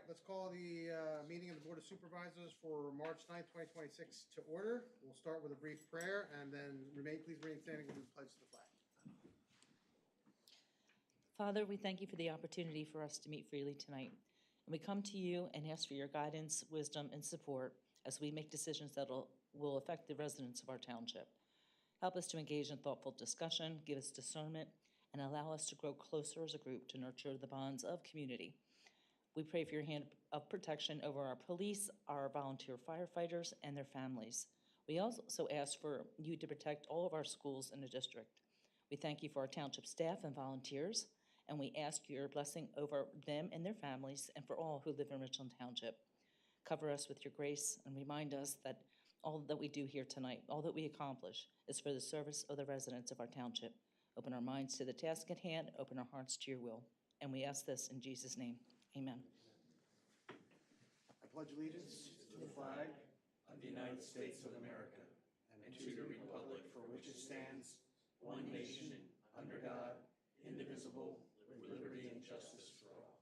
let's call the meeting of the Board of Supervisors for March 9th, 2026 to order. We'll start with a brief prayer and then please remain standing and pledge the flag. Father, we thank you for the opportunity for us to meet freely tonight. And we come to you and ask for your guidance, wisdom, and support as we make decisions that will affect the residents of our township. Help us to engage in thoughtful discussion, give us discernment, and allow us to grow closer as a group to nurture the bonds of community. We pray for your hand of protection over our police, our volunteer firefighters, and their families. We also ask for you to protect all of our schools in the district. We thank you for our township staff and volunteers, and we ask your blessing over them and their families and for all who live in Richland Township. Cover us with your grace and remind us that all that we do here tonight, all that we accomplish, is for the service of the residents of our township. Open our minds to the task at hand, open our hearts to your will. And we ask this in Jesus' name. Amen. I pledge allegiance to the flag of the United States of America and to the republic for which it stands, one nation, under God, indivisible, with liberty and justice for all.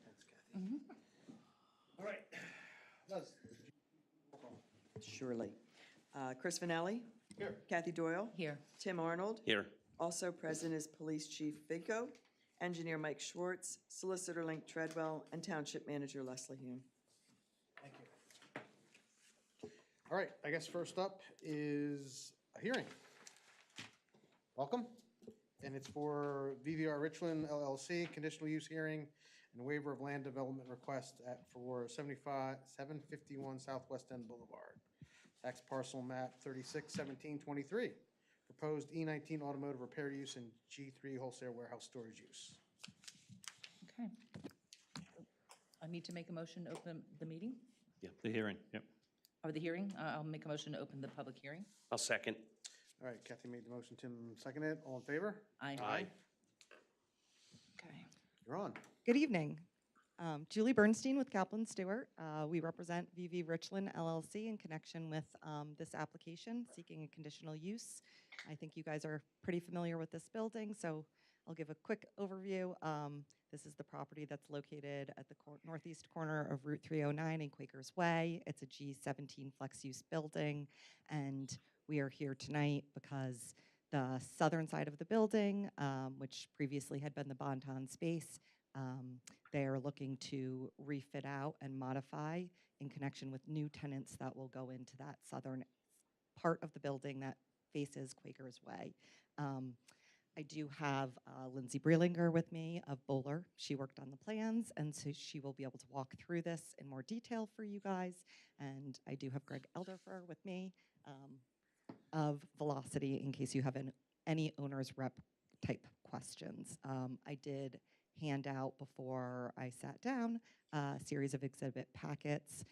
Thanks, Kathy. All right. Les. Surely. Chris Vanelli. Here. Kathy Doyle. Here. Tim Arnold. Here. Also present is Police Chief Viggo, Engineer Mike Schwartz, Solicitor Link Treadwell, and Township Manager Leslie Hume. Thank you. All right, I guess first up is a hearing. Welcome. And it's for VVR Richland LLC, conditional use hearing and waiver of land development request for 751 Southwest End Boulevard. Tax parcel map 361723. Proposed E19 automotive repair use and G3 wholesale warehouse storage use. Okay. I need to make a motion to open the meeting, Yeah, the hearing, yep. or the hearing. I'll make a motion to open the public hearing. I'll second. All right, Kathy made the motion, Tim seconded. All in favor? Aye. Okay. You're on. Good evening. Julie Bernstein with Kaplan Stewart. We represent VV Richland LLC in connection with this application seeking a conditional use. I think you guys are pretty familiar with this building, so I'll give a quick overview. This is the property that's located at the northeast corner of Route 309 in Quakers Way. It's a G17 flex use building, and we are here tonight because the southern side of the building, which previously had been the Bonton space, they are looking to refit out and modify in connection with new tenants that will go into that southern part of the building that faces Quakers Way. I do have Lindsay Breelinger with me of Bowler. She worked on the plans, and so she will be able to walk through this in more detail for you guys. And I do have Greg Elderfer with me of Velocity in case you have any owner's rep type questions. I did hand out before I sat down a series of exhibit packets.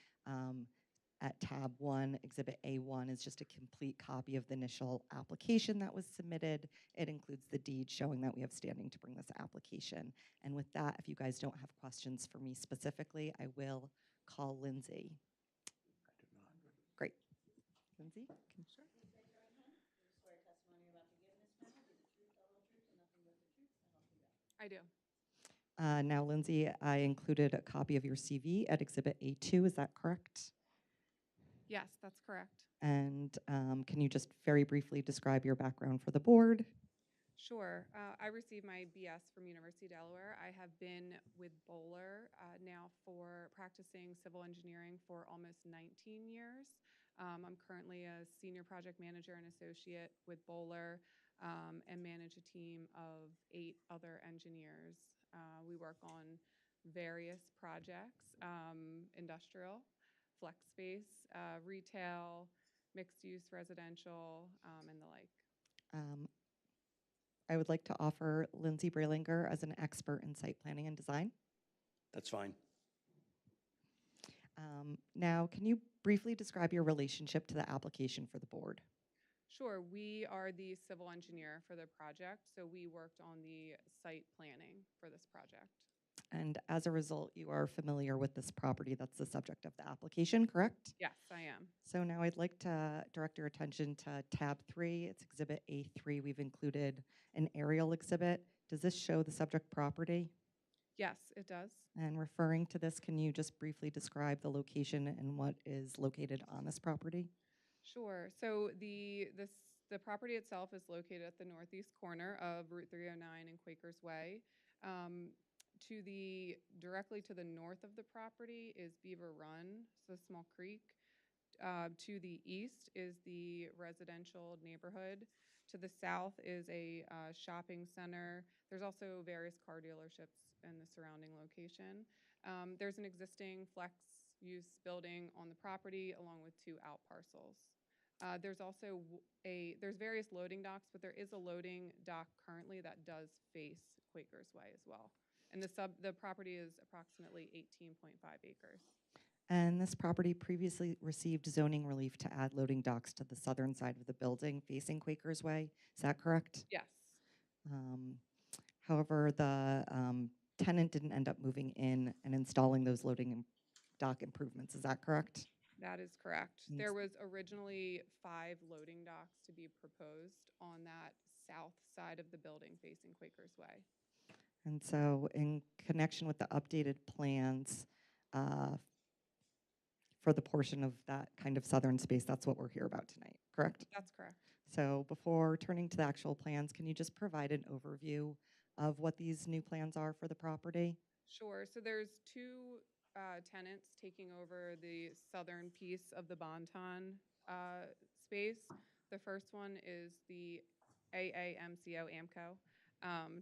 At tab 1, exhibit A1 is just a complete copy of the initial application that was submitted. It includes the deed showing that we have standing to bring this application. And with that, if you guys don't have questions for me specifically, I will call Lindsay. I do not. Great. Lindsay, can you start? I do. Now, Lindsay, I included a copy of your CV at Exhibit A2. Is that correct? Yes, that's correct. And can you just very briefly describe your background for the board? Sure. I received my BS from University of Delaware. I have been with Bowler now for practicing civil engineering for almost 19 years. I'm currently a senior project manager and associate with Bowler and manage a team of 8 other engineers. We work on various projects, industrial, flex space, retail, mixed-use residential, and the like. I would like to offer Lindsay Breelinger as an expert in site planning and design. That's fine. Now, can you briefly describe your relationship to the application for the board? Sure. We are the civil engineer for the project, so we worked on the site planning for this project. And as a result, you are familiar with this property that's the subject of the application, correct? Yes, I am. So now I'd like to direct your attention to tab 3. It's exhibit A3. We've included an aerial exhibit. Does this show the subject property? Yes, it does. And referring to this, can you just briefly describe the location and what is located on this property? Sure. So the property itself is located at the northeast corner of Route 309 and Quakers Way. Um, Directly to the north of the property is Beaver Run, so Small Creek. To the east is the residential neighborhood. To the south is a shopping center. There's also various car dealerships in the surrounding location. There's an existing flex use building on the property along with 2 out parcels. There's also there's various loading docks, but there is a loading dock currently that does face Quakers Way as well. And the property is approximately 18.5 acres. And this property previously received zoning relief to add loading docks to the southern side of the building facing Quakers Way. Is that correct? Yes, Um, However, the tenant didn't end up moving in and installing those dock improvements. Is that correct? that is correct. And There was originally 5 loading docks to be proposed on that south side of the building facing Quakers Way. And so in connection with the updated plans uh, for the portion of that kind of southern space, that's what we're here about tonight, correct? That's correct. So before turning to the actual plans, can you just provide an overview of what these new plans are for the property? Sure. So there's 2 tenants taking over the southern piece of the Bonton space. The first one is the AAMCO,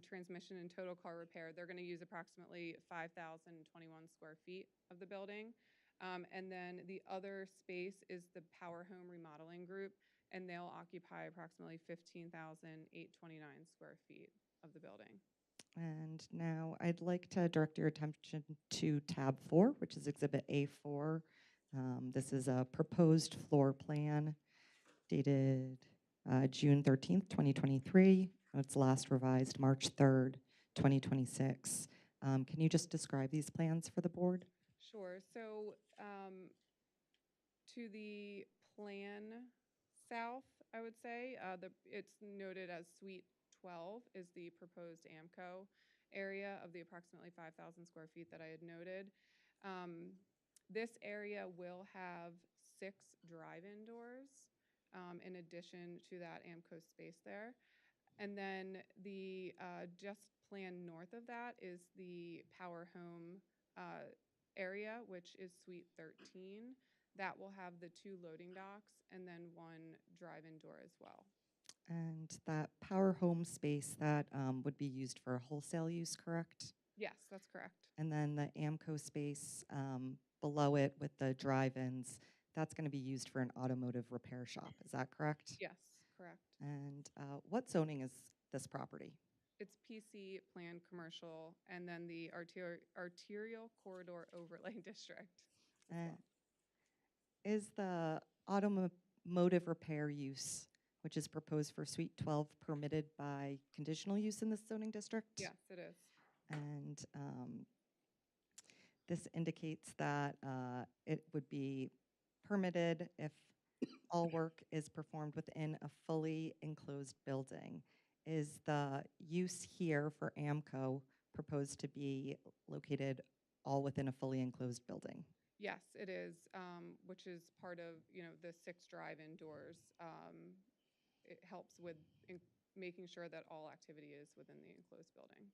transmission and total car repair. They're going to use approximately 5,021 square feet of the building. And then the other space is the Power Home Remodeling Group, and they'll occupy approximately 15,829 square feet of the building. And now I'd like to direct your attention to tab 4, which is Exhibit A4. This is a proposed floor plan dated June 13th, 2023. It's last revised March 3rd, 2026. Can you just describe these plans for the board? Sure. So to the plan south, I would say, it's noted as Suite 12 is the proposed AMCO area of the approximately 5,000 square feet that I had noted. This area will have 6 drive-in doors in addition to that AMCO space there. And then the just plan north of that is the Power Home area, which is Suite 13. That will have the 2 loading docks and then 1 drive-in door as well. And that power home space, that would be used for wholesale use, correct? Yes, that's correct. And then the AMCO space below it with the drive-ins, that's going to be used for an automotive repair shop. Is that correct? Yes, correct. And what zoning is this property? It's PC, planned commercial, and then the arterial corridor overlay district as well. Is the automotive repair use, which is proposed for Suite 12, permitted by conditional use in this zoning district? Yes, it is. And this indicates that it would be permitted if all work is performed within a fully enclosed building. Is the use here for AMCO proposed to be located all within a fully enclosed building? Yes, it is, which is part of, the 6 drive-in doors. It helps with making sure that all activity is within the enclosed building.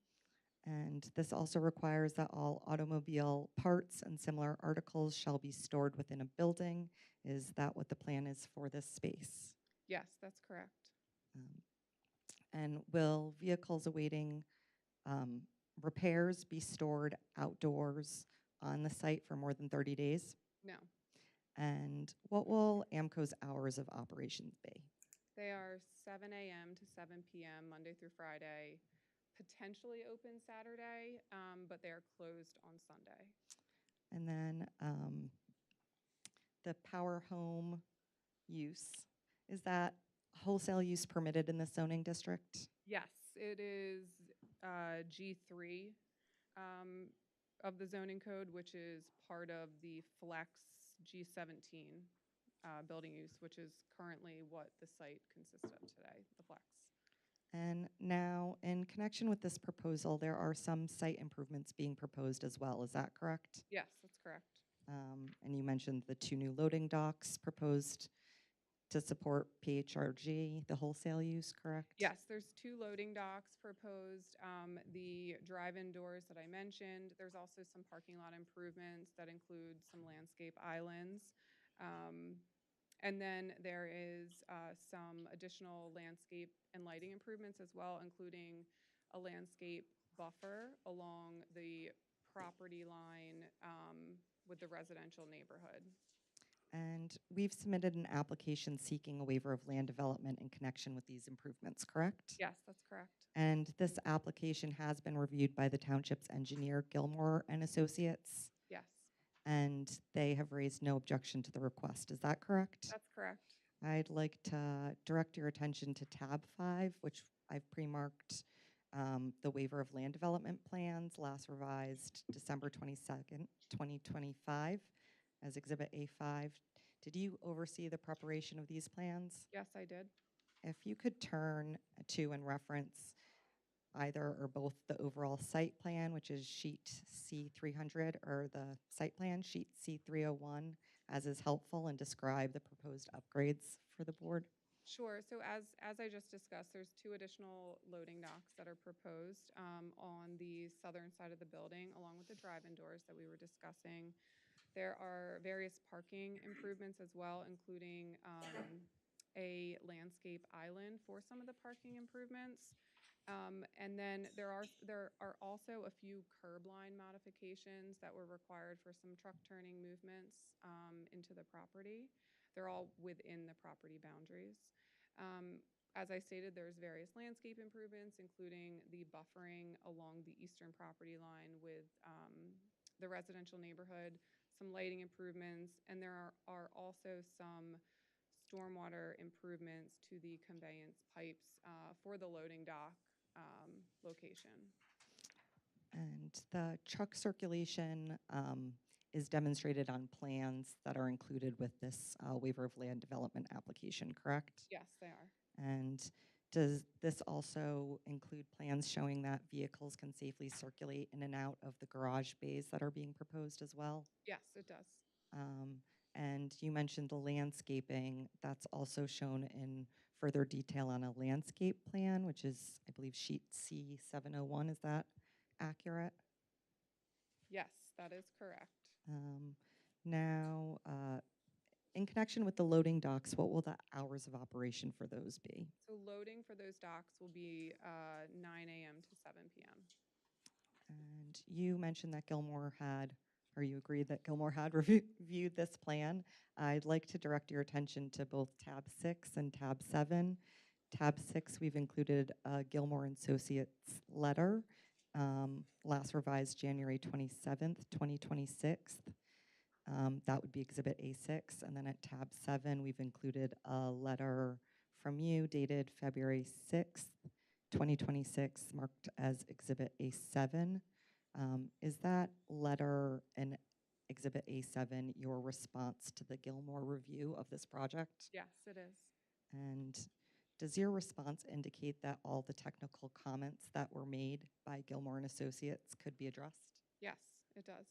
And this also requires that all automobile parts and similar articles shall be stored within a building. Is that what the plan is for this space? Yes, that's correct. And will vehicles awaiting repairs be stored outdoors on the site for more than 30 days? No, And what will AMCO's hours of operations be? they are 7 a.m. to 7 p.m. Monday through Friday, potentially open Saturday, but they are closed on Sunday. And then the power home use, is that wholesale use permitted in the zoning district? Yes, it is G3 of the zoning code, which is part of the Flex G17 building use, which is currently what the site consists of today, the Flex. And now, in connection with this proposal, there are some site improvements being proposed as well. Is that correct? Yes, that's correct. And you mentioned the 2 new loading docks proposed to support PHRG, the wholesale use, correct? Yes, there's 2 loading docks proposed. The drive-in doors that I mentioned. There's also some parking lot improvements that include some landscape islands. And then there is some additional landscape and lighting improvements as well, including a landscape buffer along the property line with the residential neighborhood. And we've submitted an application seeking a waiver of land development in connection with these improvements, correct? Yes, that's correct. And this application has been reviewed by the township's engineer, Gilmore and Associates, Yes, and they have raised no objection to the request. Is that correct? that's correct. I'd like to direct your attention to tab 5, which I've pre-marked the waiver of land development plans, last revised December 22nd, 2025, as Exhibit A5. Did you oversee the preparation of these plans? Yes, I did. If you could turn to and reference either or both the overall site plan, which is sheet C300, or the site plan, sheet C301, as is helpful, and describe the proposed upgrades for the board. Sure. So as I just discussed, there's 2 additional loading docks that are proposed on the southern side of the building, along with the drive-in doors that we were discussing. There are various parking improvements as well, including a landscape island for some of the parking improvements. And then there are also a few curb line modifications that were required for some truck turning movements into the property. They're all within the property boundaries. As I stated, there's various landscape improvements, including the buffering along the eastern property line with the residential neighborhood, some lighting improvements, and there are also some stormwater improvements to the conveyance pipes for the loading dock location. And the truck circulation is demonstrated on plans that are included with this waiver of land development application, correct? Yes, they are. And does this also include plans showing that vehicles can safely circulate in and out of the garage bays that are being proposed as well? Yes, it does. And you mentioned the landscaping. That's also shown in further detail on a landscape plan, which is, I believe, sheet C701. Is that accurate? Yes, that is correct. Now, in connection with the loading docks, what will the hours of operation for those be? So loading for those docks will be 9 a.m. to 7 p.m. And you mentioned that Gilmore had, or you agreed that Gilmore had reviewed this plan. I'd like to direct your attention to both tab 6 and tab 7. Tab 6, we've included a Gilmore and Associates letter, last revised January 27th, 2026. That would be Exhibit A6. And then at tab 7, we've included a letter from you dated February 6th, 2026, marked as Exhibit A7. Is that letter in Exhibit A7 your response to the Gilmore review of this project? Yes, it is. And does your response indicate that all the technical comments that were made by Gilmore and Associates could be addressed? Yes, it does.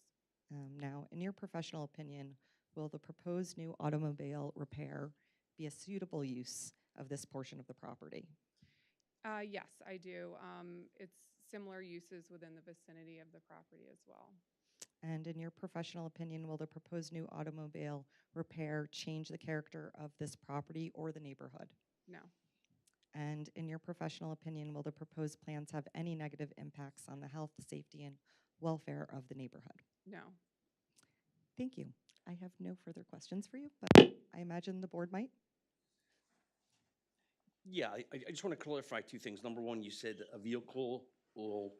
Now, in your professional opinion, will the proposed new automobile repair be a suitable use of this portion of the property? Yes, I do. It's similar uses within the vicinity of the property as well. And in your professional opinion, will the proposed new automobile repair change the character of this property or the neighborhood? No. And in your professional opinion, will the proposed plans have any negative impacts on the health, safety, and welfare of the neighborhood? No. Thank you. I have no further questions for you, but I imagine the board might. Yeah, I just want to clarify 2 things. Number one, you said vehicles will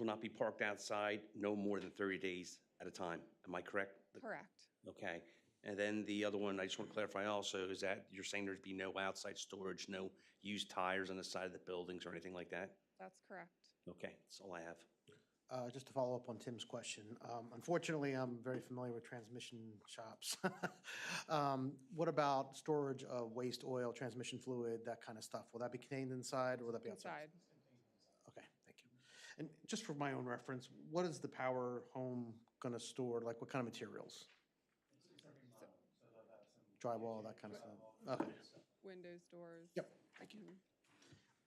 not be parked outside no more than 30 days at a time. Am I correct? Correct. Okay. And then the other one I just want to clarify also is that you're saying there'd be no outside storage, no used tires on the side of the buildings or anything like that? That's correct. Okay, that's all I have. Just to follow up on Tim's question, unfortunately, I'm very familiar with transmission shops. What about storage of waste oil, transmission fluid, that kind of stuff? Will that be contained inside or will that be outside? Inside. Okay, thank you. And just for my own reference, what is the power home going to store? Like what kind of materials? Drywall, that kind of stuff? Okay, Windows, doors. yep, thank you.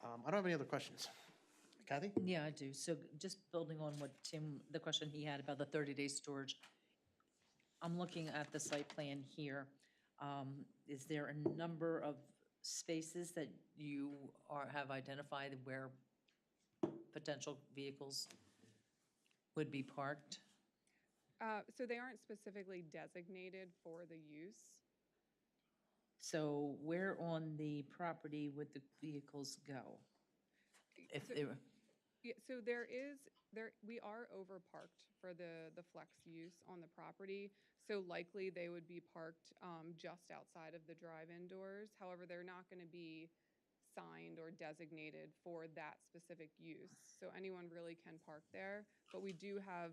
I don't have any other questions. Kathy? Yeah, I do. So just building on what Tim, the question he had about the 30-day storage. I'm looking at the site plan here. Is there a number of spaces that you have identified where potential vehicles would be parked? So they aren't specifically designated for the use. So where on the property would the vehicles go? If So- they were, Yeah, so we are overparked for the flex use on the property. So likely they would be parked just outside of the drive-in doors. However, they're not going to be signed or designated for that specific use. So anyone really can park there. But we do have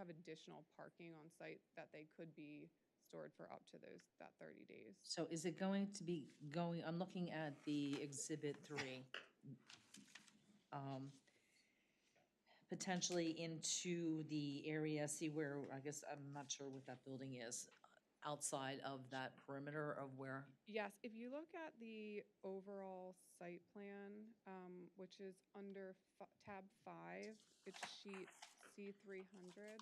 additional parking on site that they could be stored for up to that 30 days. so is it going to be going, I'm looking at the Exhibit 3. Potentially into the area, see where, I guess, I'm not sure what that building is, outside of that perimeter of where, Yes, if you look at the overall site plan, which is under tab 5, it's sheet C300.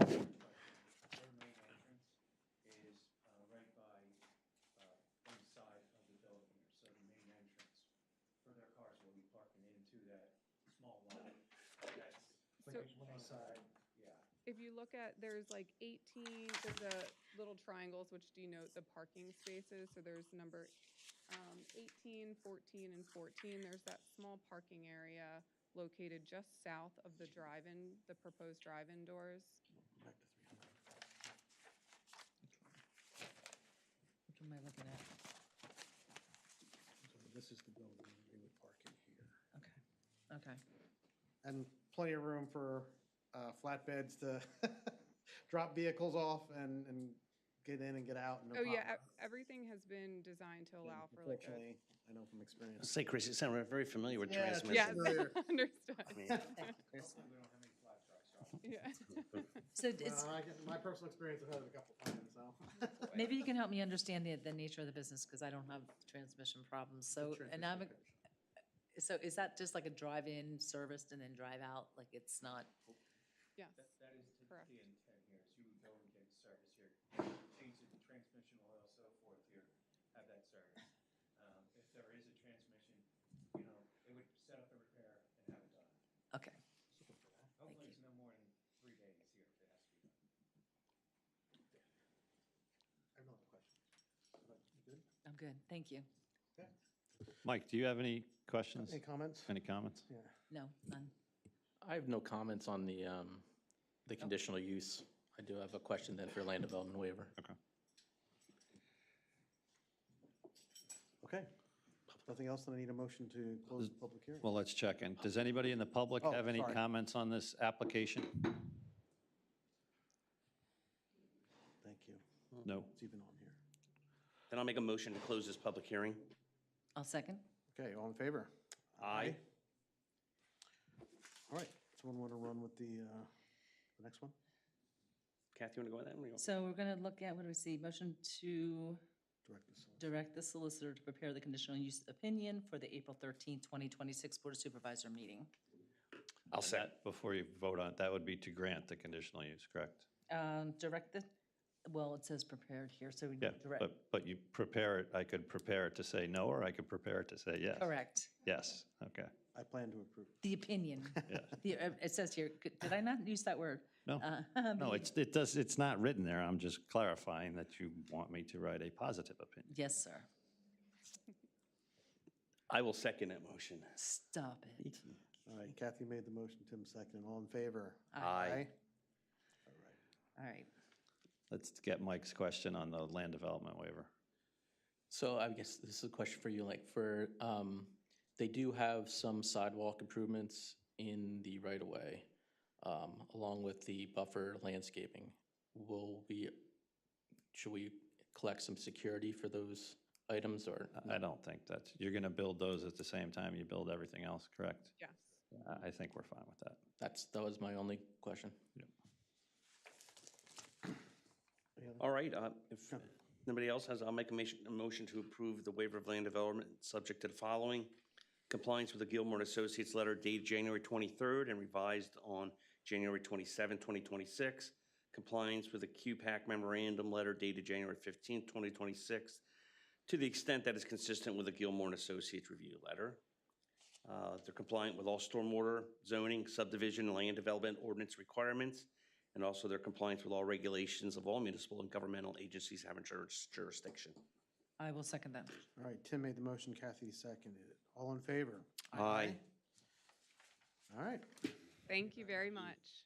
Their main entrance is right by inside of the building here. So the main entrance for their cars will be parking into that small lot. That's inside, yeah. If you look at, there's like 18, there's the little triangles which denote the parking spaces. So there's number 18, 14, and 14. There's that small parking area located just south of the drive-in, the proposed drive-in doors. Back to 300. which am I looking at? So this is the building, we would park in here. Okay. And plenty of room for flatbeds to drop vehicles off and get in and get out. No Oh yeah, problem. everything has been designed to allow for like a. Unfortunately, I know from experience. Say, Chris, you sound very familiar with Yeah, transmission. Yes, Familiar. understood. I mean, We don't have any flat trucks, so. Yeah. So it's, My personal experience, I've had it a couple times, so. maybe you can help me understand the nature of the business, because I don't have transmission problems. So, and I'm, so is that just like a drive-in serviced and then drive out? Like it's not, Yes. That is Correct. the intent here, is you would go and get service here, change the transmission oil, so forth here, have that service. If there is a transmission, it would set up the repair and have it done. okay. Hopefully it's no more than 3 days here if it has to be done. I have no other questions. You good? I'm good. Thank you. Mike, do you have any questions? Any comments? Any comments? Yeah. No, none. I have no comments on the conditional use. I do have a question then for land development waiver. Okay. Okay. Nothing else, then I need a motion to close the public hearing. Well, let's check in. Does anybody in the public Oh, have any sorry. comments on this application? Thank you. No. It's even on here. Then I'll make a motion to close this public hearing. I'll second. Okay, all in favor? Aye. All right, someone want to run with the next one? Kathy, you want to go with that? one? So we're going to look at, what do we see? Motion to Direct this one. direct the solicitor to prepare the conditional use opinion for the April 13th, 2026 Board of Supervisor meeting. I'll And second. that, before you vote on it, that would be to grant the conditional use, correct? Direct the, well, it says prepared here, so we Yeah, direct. but you prepare it, I could prepare it to say no, or I could prepare it to say yes. Correct. Yes, okay, I plan to approve. The opinion. yes. It says here, did I not use that word? No, no, it's not written there. I'm just clarifying that you want me to write a positive opinion. Yes, sir. I will second that motion. Stop it. All right, Kathy made the motion, Tim seconded. All in favor? Aye. All right. All right. Let's get Mike's question on the land development waiver. So I guess this is a question for you, like for They do have some sidewalk improvements in the right-of-way, along with the buffer landscaping. Should we collect some security for those items, or? I don't think that's, you're going to build those at the same time you build everything else, correct? Yes. I think we're fine with that. That was my only question. All right, if nobody else has, I'll make a motion to approve the waiver of land development, subject to the following: compliance with the Gilmore and Associates letter dated January 23rd and revised on January 27, 2026. Compliance with the QPAC memorandum letter dated January 15th, 2026, to the extent that is consistent with the Gilmore and Associates review letter. They're compliant with all stormwater, zoning, subdivision, and land development ordinance requirements, and also their compliance with all regulations of all municipal and governmental agencies having jurisdiction. I will second that. All right, Tim made the motion, Kathy seconded it. All in favor? Aye. All right. Thank you very much.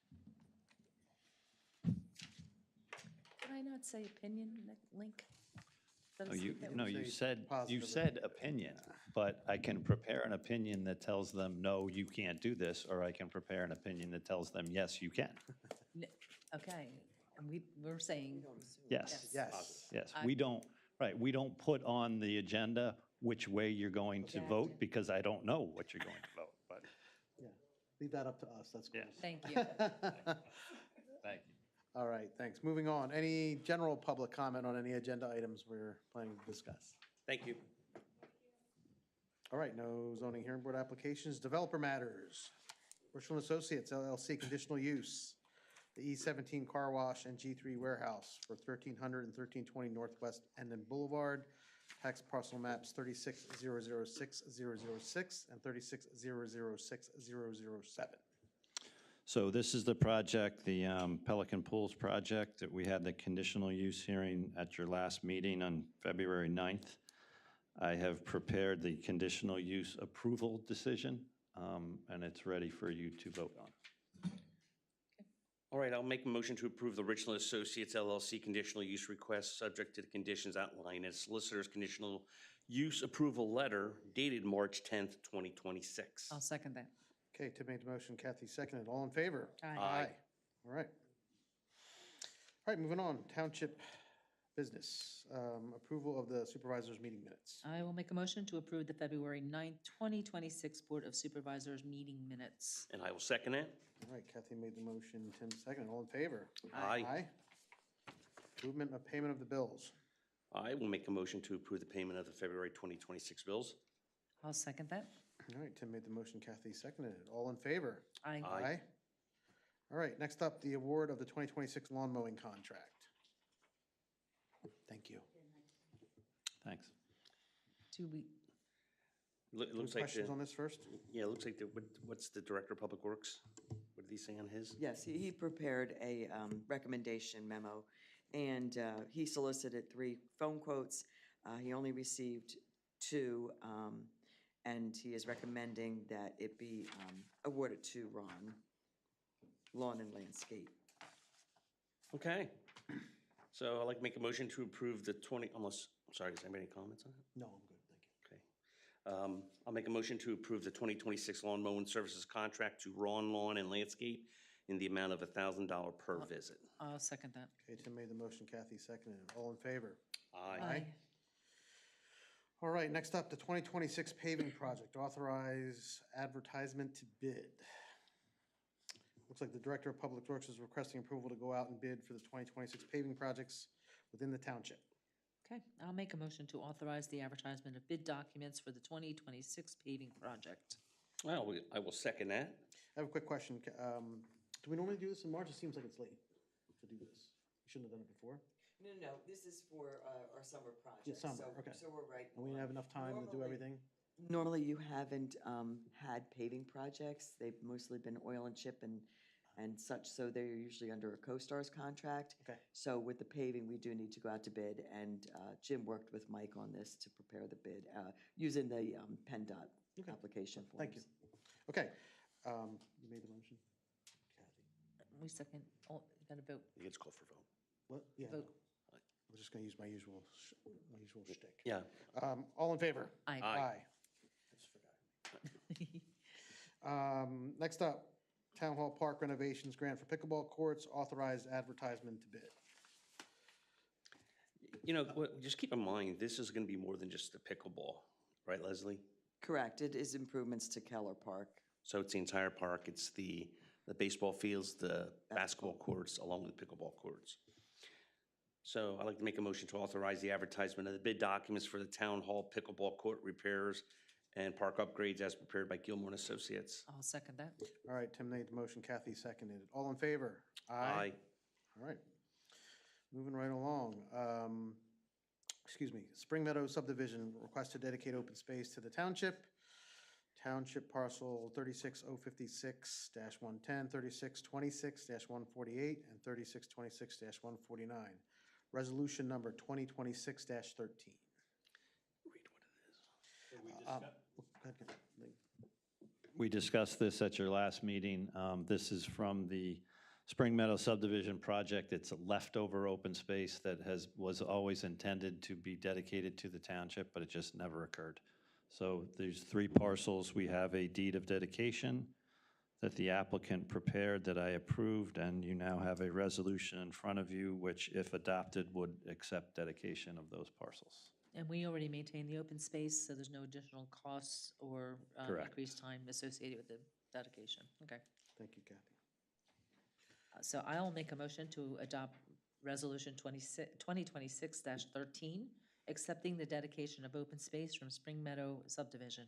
Did I not say opinion, Link? Did I say that? No, you said Positive. opinion, but I can prepare an opinion that tells them, no, you can't do this, or I can prepare an opinion that tells them, yes, you can. Okay, and we're saying, Yes, Yes. yes. I- We don't put on the agenda which way you're going to vote, because I don't know what you're going to vote, but, Yeah, leave that up to us, that's cool. yes, thank you. thank you. All right, thanks. Moving on. Any general public comment on any agenda items we're planning to discuss? Thank you. All right, no zoning hearing board applications. Developer matters. Richland Associates LLC conditional use, the E17 car wash and G3 warehouse for 1300 and 1320 Northwest Endon Boulevard. Tax parcel maps 36006006 and 36006007. So this is the project, the Pelican Pools project that we had the conditional use hearing at your last meeting on February 9th. I have prepared the conditional use approval decision, and it's ready for you to vote on. All right, I'll make a motion to approve the Richland Associates LLC conditional use request, subject to the conditions outlined in solicitor's conditional use approval letter dated March 10th, 2026. I'll second that. Okay, Tim made the motion, Kathy seconded. All in favor? Aye. All right. All right, moving on. Township business. Approval of the supervisors' meeting minutes. I will make a motion to approve the February 9th, 2026 Board of Supervisors meeting minutes. And I will second it. All right, Kathy made the motion, Tim seconded. All in favor? Aye. Movement of payment of the bills. I will make a motion to approve the payment of the February 2026 bills. I'll second that. All right, Tim made the motion, Kathy seconded it. All in favor? Aye. Aye. All right, next up, the award of the 2026 lawn mowing contract. Thank you. Thanks. Do we, It looks like, Questions on this first? yeah, it looks like, what's the Director of Public Works? What did he say on his? Yes, he prepared a recommendation memo, and he solicited 3 phone quotes. He only received 2, and he is recommending that it be awarded to Ron, Lawn and Landscape. Okay. So I'd like to make a motion to approve the sorry, does anybody have any comments on it? No, I'm good, thank you. Okay. I'll make a motion to approve the 2026 lawn mowing services contract to Ron Lawn and Landscape in the amount of $1,000 per visit. I'll second that. Okay, Tim made the motion, Kathy seconded it. All in favor? Aye. All right, next up, the 2026 paving project, authorize advertisement to bid. Looks like the Director of Public Works is requesting approval to go out and bid for the 2026 paving projects within the township. Okay, I'll make a motion to authorize the advertisement of bid documents for the 2026 paving project. Well, I will second that. I have a quick question. Do we normally do this in March? It seems like it's late to do this. We shouldn't have done it before. No, this is for our summer project. Yeah, summer, okay. So we're right. And we didn't have enough time to do Normally- everything? Normally, you haven't had paving projects. They've mostly been oil and chip and such, so they're usually under a CoStar's contract. Okay. So with the paving, we do need to go out to bid, and Jim worked with Mike on this to prepare the bid, using the PennDOT Okay. application forms. Thank you. Okay, you made the motion? Kathy? We second, oh, you gotta vote. It gets called for vote. What? Yeah, Vote. no. I'm just gonna use my usual shtick. Yeah. All in favor? Aye. Aye. I just forgot. Next up, Town Hall Park renovations grant for pickleball courts, authorized advertisement to bid. You know, just keep in mind, this is going to be more than just the pickleball, right, Leslie? Correct, it is improvements to Keller Park. So it's the entire park, it's the baseball fields, the basketball courts, along with pickleball courts. So I'd like to make a motion to authorize the advertisement of the bid documents for the Town Hall pickleball court repairs and park upgrades as prepared by Gilmore and Associates. I'll second that. All right, Tim made the motion, Kathy seconded it. All in favor? Aye. All right. Moving right along. Excuse me, Spring Meadow subdivision, request to dedicate open space to the township. Township parcel 36056-110, 3626-148, and 3626-149. Resolution number 2026-13. We discussed this at your last meeting. This is from the Spring Meadow subdivision project. It's a leftover open space that was always intended to be dedicated to the township, but it just never occurred. So there's 3 parcels. We have a deed of dedication that the applicant prepared that I approved, and you now have a resolution in front of you, which, if adopted, would accept dedication of those parcels. And we already maintain the open space, so there's no additional costs or Correct. increased time associated with the dedication. Okay. Thank you, Kathy. So I'll make a motion to adopt Resolution 2026-13, accepting the dedication of open space from Spring Meadow subdivision.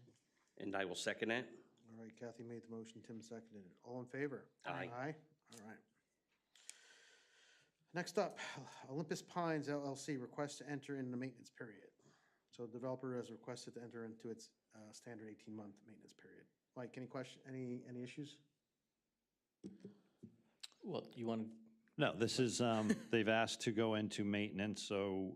And I will second it. All right, Kathy made the motion, Tim seconded it. All in favor? Aye. Aye, all right. Next up, Olympus Pines LLC requests to enter in the maintenance period. So the developer has requested to enter into its standard 18-month maintenance period. Mike, any question, any issues? Well, you want, No, this is, they've asked to go into maintenance, so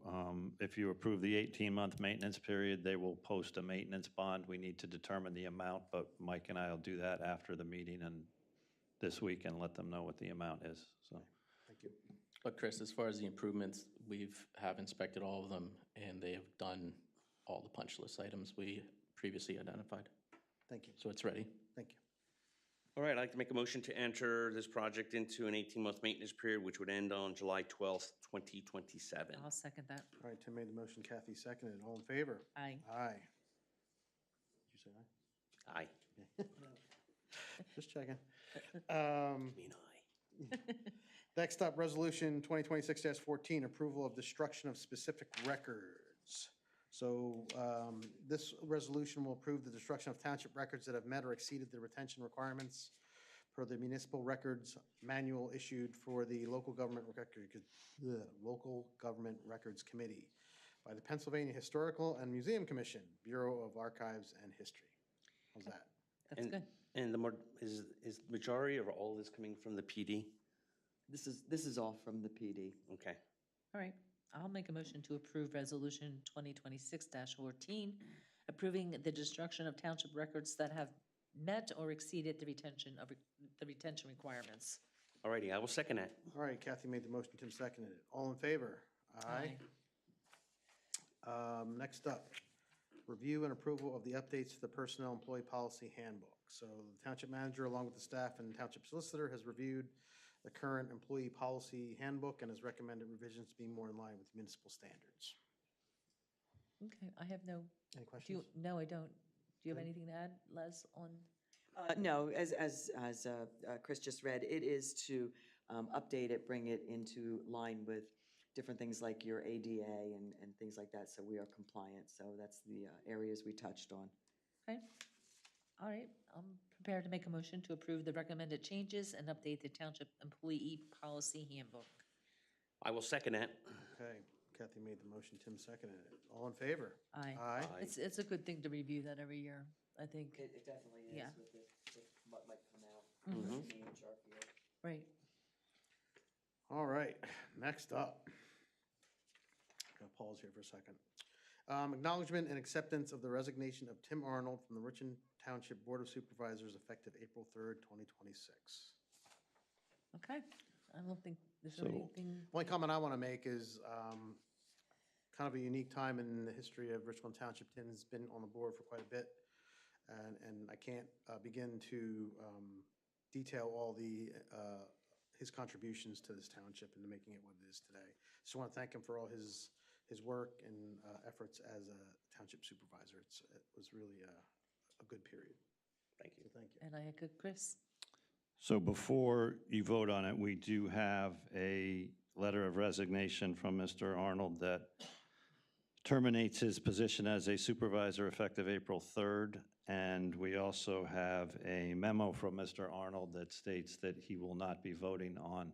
if you approve the 18-month maintenance period, they will post a maintenance bond. We need to determine the amount, but Mike and I will do that after the meeting and this week and let them know what the amount is, so. Thank you. but Chris, as far as the improvements, have inspected all of them, and they have done all the punch list items we previously identified. Thank you, So it's ready. thank you. All right, I'd like to make a motion to enter this project into an 18-month maintenance period, which would end on July 12th, 2027. I'll second that. All right, Tim made the motion, Kathy seconded it. All in favor? Aye. Aye. Did you say aye? Aye. Just checking. Mean aye. Next up, Resolution 2026-14, approval of destruction of specific records. So this resolution will approve the destruction of township records that have met or exceeded the retention requirements per the municipal records manual issued for the Local Government Records Committee by the Pennsylvania Historical and Museum Commission, Bureau of Archives and History. How's that? That's good. And the more, is majority of all this coming from the PD? This is all from the PD. Okay. All right. I'll make a motion to approve Resolution 2026-14, approving the destruction of township records that have met or exceeded the retention requirements. All righty, I will second that. All right, Kathy made the motion, Tim seconded it. All in favor? Aye. Next up, review and approval of the updates to the Personnel Employee Policy Handbook. So the township manager, along with the staff and township solicitor, has reviewed the current employee policy handbook and has recommended revisions to be more in line with municipal standards. Okay, I have no, Any questions? no, I don't. Do you have anything to add, Les, on? No, as Chris just read, it is to update it, bring it into line with different things like your ADA and things like that, so we are compliant. So that's the areas we touched on. Okay. All right, I'm prepared to make a motion to approve the recommended changes and update the Township Employee Policy Handbook. I will second that. Okay, Kathy made the motion, Tim seconded it. All in favor? Aye. Aye. Aye. It's a good thing to review that every year, I think. It definitely is Yeah. with what might come out Mhm. in the HR field. Right. All right, next up. I'm gonna pause here for a second. Acknowledgement and acceptance of the resignation of Tim Arnold from the Richland Township Board of Supervisors effective April 3rd, 2026. Okay. I don't think, is there So- anything? Only comment I want to make is kind of a unique time in the history of Richland Township. Tim's been on the board for quite a bit and I can't begin to detail all his contributions to this township and to making it what it is today. Just want to thank him for all his work and efforts as a township supervisor. It was really a good period. Thank you. So thank you. And I echo Chris. So before you vote on it, we do have a letter of resignation from Mr. Arnold that terminates his position as a supervisor effective April 3rd. And we also have a memo from Mr. Arnold that states that he will not be voting on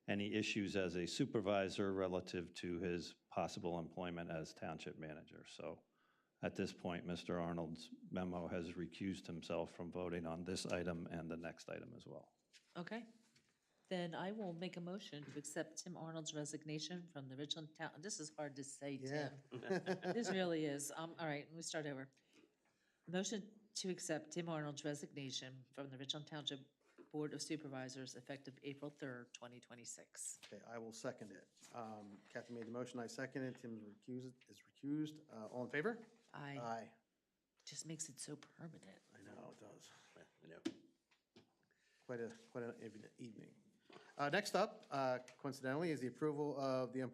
any issues as a supervisor relative to his possible employment as township manager. So at this point, Mr. Arnold's memo has recused himself from voting on this item and the next item as well. Okay. Then I will make a motion to accept Tim Arnold's resignation from the Richland Town. This is hard to say, Yeah. Tim. This really is. All right, let me start over. Motion to accept Tim Arnold's resignation from the Richland Township Board of Supervisors effective April 3rd, 2026. Okay, I will second it. Kathy made the motion, I second it. Tim is recused. All in favor? Aye. Aye. Just makes it so permanent. I know, it does. I know. Quite an evening. Next up, coincidentally, is the approval of the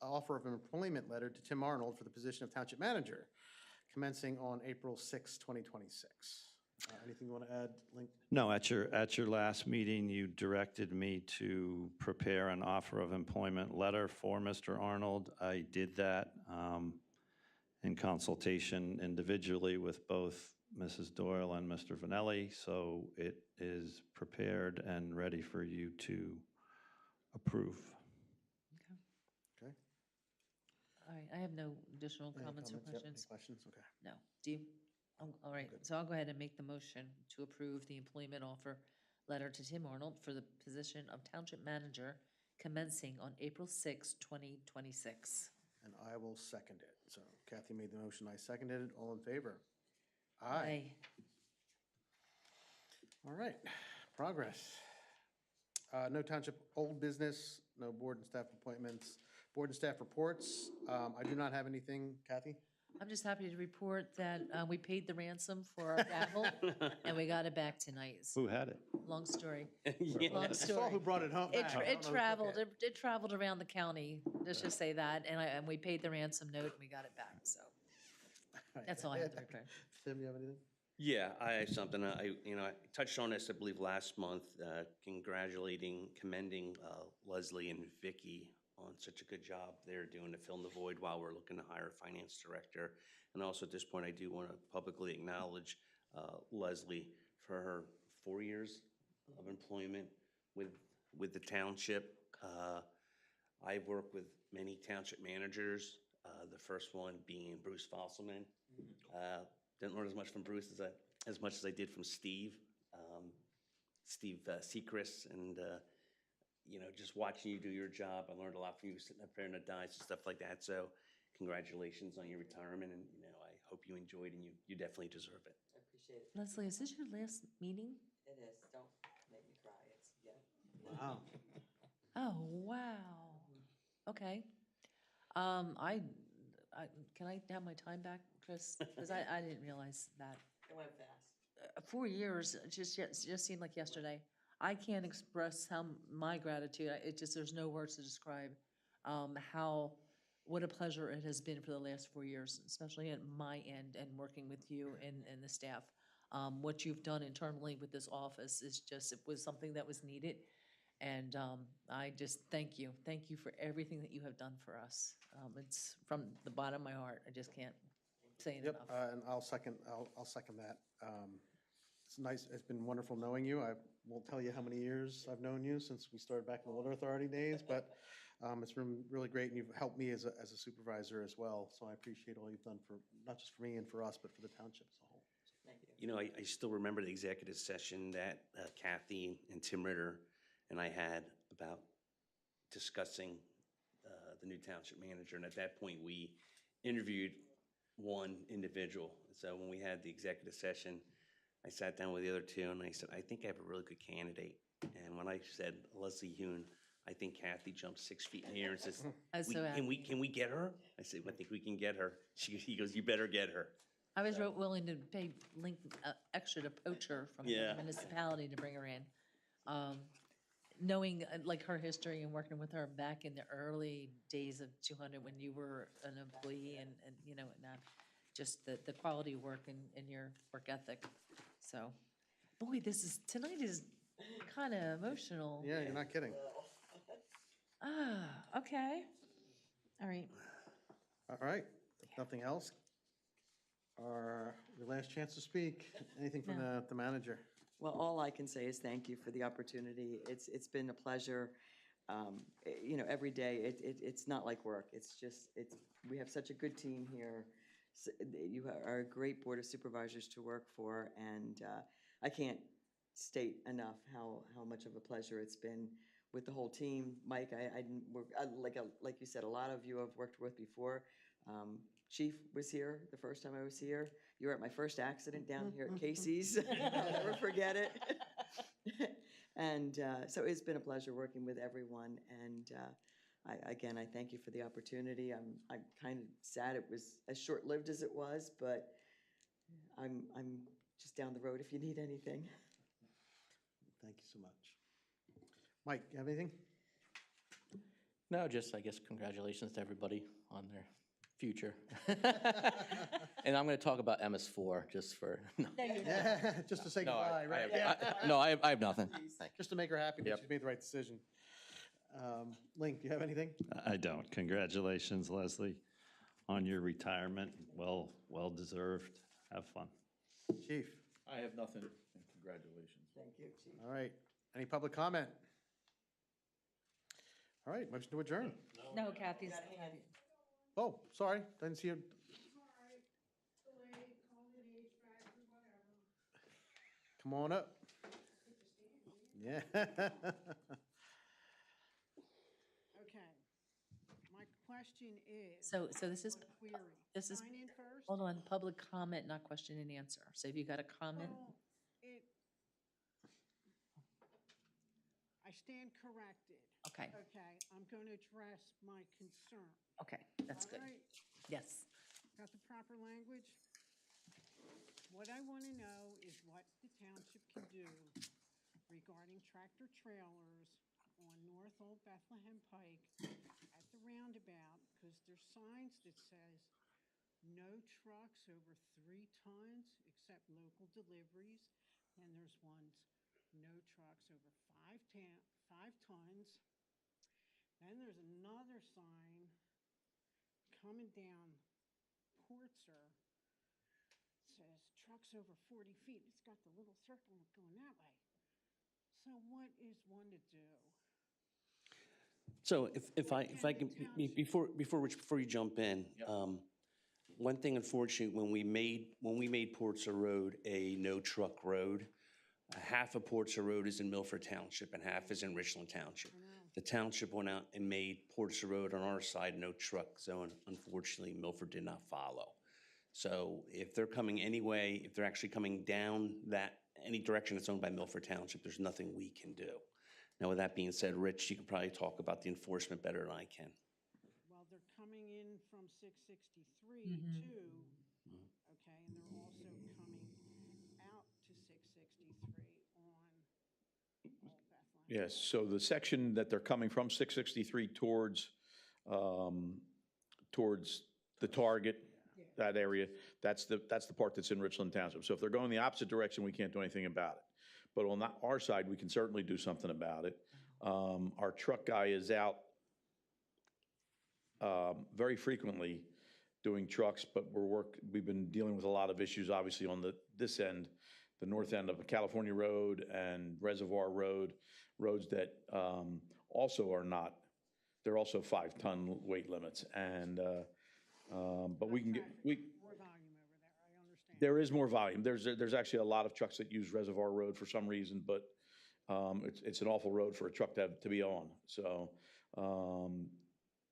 offer of an employment letter to Tim Arnold for the position of Township Manager, commencing on April 6, 2026. Anything you want to add, Link? No, at your last meeting, you directed me to prepare an offer of employment letter for Mr. Arnold. I did that in consultation individually with both Mrs. Doyle and Mr. Vanelli, so it is prepared and ready for you to approve. Okay. All right, I have no additional Any comments or Yep, any questions. questions? Okay. No. Do you? All right, good. so I'll go ahead and make the motion to approve the employment offer letter to Tim Arnold for the position of Township Manager commencing on April 6, 2026. And I will second it. So Kathy made the motion, I seconded it. All in favor? Aye. All right, progress. No township old business, no board and staff appointments, board and staff reports. I do not have anything, Kathy? I'm just happy to report that we paid the ransom for our gavel, and we got it back tonight. Who had it? Long story. Yeah. Long I saw story. who brought it home. It, back. tra- I it don't know who took traveled. it. It traveled around the county. Let's just say that, and we paid the ransom note, and we got it back. So that's all I have to report. Tim, you have anything? Yeah, I have something. I touched on this, I believe, last month, commending Leslie and Vicky on such a good job they're doing to fill in the void while we're looking to hire a finance director. And also at this point, I do want to publicly acknowledge Leslie for her 4 years of employment with the township. I've worked with many township managers, the first one being Bruce Fosselman. Didn't learn as much from Bruce as much as I did from Steve Sechrist, and just watching you do your job, I learned a lot from you sitting up there in the dice and stuff like that. So, congratulations on your retirement, and I hope you enjoyed, and you definitely deserve it. I appreciate it. Leslie, is this your last meeting? It is. Don't make me cry. It's, yeah. Wow. Oh, wow. Okay. Can I have my time back, Chris? Because I didn't realize that. It went fast. 4 years, it just seemed like yesterday. I can't express my gratitude. There's no words to describe what a pleasure it has been for the last 4 years, especially at my end and working with you and the staff. What you've done internally with this office it was something that was needed. And I just thank you. Thank you for everything that you have done for us. It's from the bottom of my heart. I just can't say it Yep, enough. and I'll second that. It's nice, it's been wonderful knowing you. I won't tell you how many years I've known you since we started back in the Water Authority days, but it's been really great, and you've helped me as a supervisor as well. So I appreciate all you've done for, not just for me and for us, but for the township as a whole. Thank you. I still remember the executive session that Kathy and Tim Ritter and I had about discussing the new township manager. And at that point, we interviewed one individual. So when we had the executive session, I sat down with the other two and I said, I think I have a really good candidate. And when I said Leslie Hune, I think Kathy jumped 6 feet in the air and says, I was so happy. can we get her? I said, I think we can get her. He goes, you better get her. I was willing to pay Link extra to poach her from the Yeah. municipality to bring her in. Knowing like her history and working with her back in the early days of 200 when you were an employee and you know, and just the quality of work and your work ethic. So, boy, tonight is kind of emotional. Yeah, you're not kidding. Okay. All right. All right, if nothing else, your last chance to speak. Anything from the manager? Well, all I can say is thank you for the opportunity. It's been a pleasure. You know, every day, it's not like work. It's just, we have such a good team here. You are a great Board of Supervisors to work for, and I can't state enough how much of a pleasure it's been with the whole team. Mike, I didn't work, like you said, a lot of you I've worked with before. Chief was here the first time I was here. You were at my first accident down here at Casey's. I'll never forget it. And so it's been a pleasure working with everyone. And again, I thank you for the opportunity. I'm kind of sad it was as short-lived as it was, but I'm just down the road if you need anything. Thank you so much. Mike, you have anything? No, just, I guess, congratulations to everybody on their future. And I'm going to talk about MS4 just for, no. Yeah, just to say No, goodbye, right? I have nothing. Thank you. Just to make her happy that Yep. she's made the right decision. Link, do you have anything? I don't. Congratulations, Leslie, on your retirement. Well deserved. Have fun. Chief? I have nothing, and congratulations. Thank you, Chief. All right. Any public comment? All right, motion to adjourn. No, Kathy's. Oh, sorry, didn't see you. Come on up. Yeah. Okay. My question is. So this is, Query. this is, Sign in first? hold on, public comment, not question and answer. So if you got a comment, Well, I stand corrected. okay, Okay, I'm going to address my concern. okay, that's good. All right, Yes. got the proper language? What I want to know is what the township can do regarding tractor trailers on North Old Bethlehem Pike at the roundabout, because there's signs that says no trucks over 3 tons except local deliveries, and there's ones no trucks over 5 tons. Then there's another sign coming down Portser, says trucks over 40 feet. It's got the little circle going that way. So what is one to do? So if I can, before you jump in, one thing unfortunately, when we made Portser Road a no truck road, half of Portser Road is in Milford Township and half is in Richland Township. The township went out and made Portser Road on our side no truck zone. Unfortunately, Milford did not follow. So if they're coming anyway, if they're actually coming down any direction that's owned by Milford Township, there's nothing we can do. Now, with that being said, Rich, you can probably talk about the enforcement better than I can. Well, they're coming in from 663 too, okay, and they're also coming out to 663 on Old Bethlehem. Yes, so the section that they're coming from 663 towards the Target, that area, that's the part that's in Richland Township. So if they're going the opposite direction, we can't do anything about it. But on our side, we can certainly do something about it. Our truck guy is out very frequently doing trucks, but we've been dealing with a lot of issues, obviously, on this end, the north end of California Road and Reservoir Road, roads that also are not, they're also 5-ton weight limits. And, but we can get, More volume over there, I understand. there is more volume. There's actually a lot of trucks that use Reservoir Road for some reason, but it's an awful road for a truck to be on. So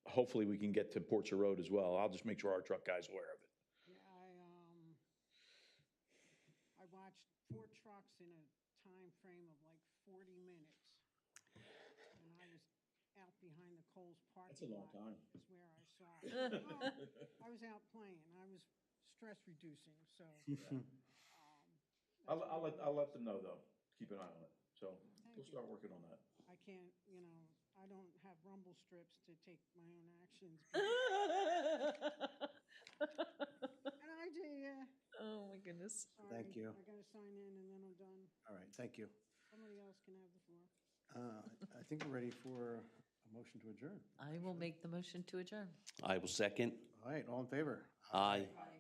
hopefully we can get to Portser Road as well. I'll just make sure our truck guy's aware of it. Yeah, I watched 4 trucks in a time frame of like 40 minutes. And I was out behind the Kohl's parking lot. That's a long time. Is where I saw it. Oh, I was out playing. I was stress reducing, so. I'll let them know, though. Keep an eye on it. So we'll you. start working on that. I can't, I don't have rumble strips to take my own actions. An idea. Oh, my goodness. Thank you. I gotta sign in and then I'm done. All right, thank you. Somebody else can have the floor. I think we're ready for a motion to adjourn. I will make the motion to adjourn. I will second. All right, all in favor? Aye. Aye.